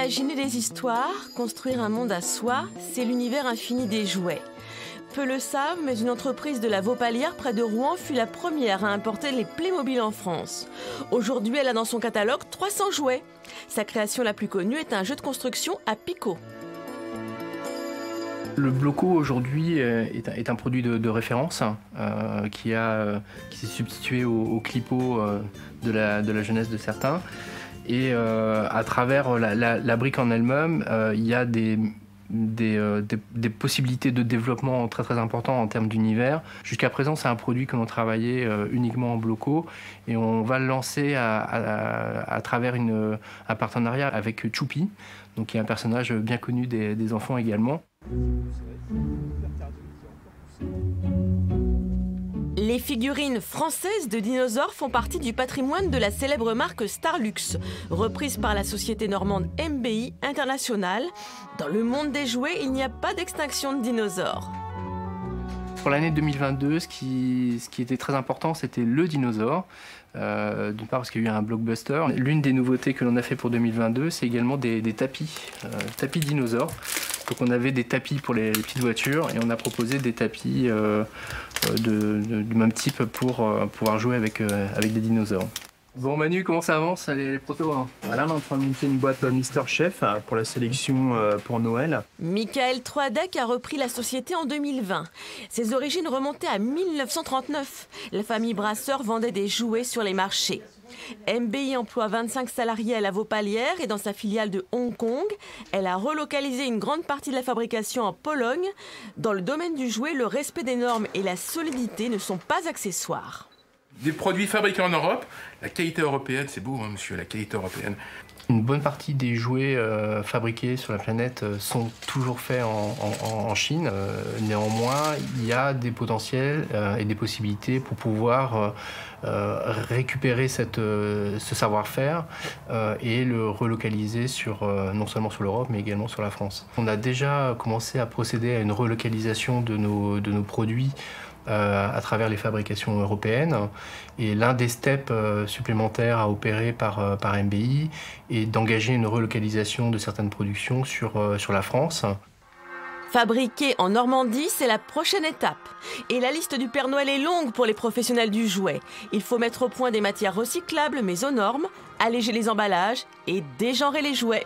Imaginer des histoires, construire un monde à soi, c'est l'univers infini des jouets. Peu le savent, mais une entreprise de la Vaupalière près de Rouen fut la première à importer les Playmobil en France. Aujourd'hui, elle a dans son catalogue 300 jouets. Sa création la plus connue est un jeu de construction à picot. Le Bloco aujourd'hui est un produit de référence qui s'est substitué au Clipo de la jeunesse de certains. Et à travers la brique en elle-même, il y a des possibilités de développement très très importantes en termes d'univers. Jusqu'à présent, c'est un produit que l'on travaillait uniquement en Bloco et on va le lancer à travers un partenariat avec Choupi, donc qui est un personnage bien connu des enfants également. Les figurines françaises de dinosaures font partie du patrimoine de la célèbre marque Starlux, reprise par la société normande MBI International. Dans le monde des jouets, il n'y a pas d'extinction de dinosaures. Pour l'année 2022, ce qui était très important, c'était le dinosaure. D'une part parce qu'il y a eu un blockbuster. L'une des nouveautés que l'on a fait pour 2022, c'est également des tapis dinosaures. Donc on avait des tapis pour les petites voitures et on a proposé des tapis du même type pour pouvoir jouer avec des dinosaures. Bon Manu, comment ça avance les protos hein? Là, on est en train de monter une boîte Mister Chef pour la sélection pour Noël. Michael Troadec a repris la société en 2020. Ses origines remontaient à 1939. La famille Brasseur vendait des jouets sur les marchés. MBI emploie 25 salariés à la Vaupalière et dans sa filiale de Hong Kong, elle a relocalisé une grande partie de la fabrication en Pologne. Dans le domaine du jouet, le respect des normes et la solidité ne sont pas accessoires. Des produits fabriqués en Europe, la qualité européenne, c'est beau, hein, monsieur, la qualité européenne. Une bonne partie des jouets fabriqués sur la planète sont toujours faits en Chine. Néanmoins, il y a des potentiels et des possibilités pour pouvoir récupérer ce savoir-faire et le relocaliser non seulement sur l'Europe, mais également sur la France. On a déjà commencé à procéder à une relocalisation de nos produits à travers les fabrications européennes. Et l'un des steps supplémentaires à opérer par MBI est d'engager une relocalisation de certaines productions sur la France. Fabriquer en Normandie, c'est la prochaine étape. Et la liste du Père Noël est longue pour les professionnels du jouet. Il faut mettre au point des matières recyclables mais aux normes, alléger les emballages et dégenrer les jouets.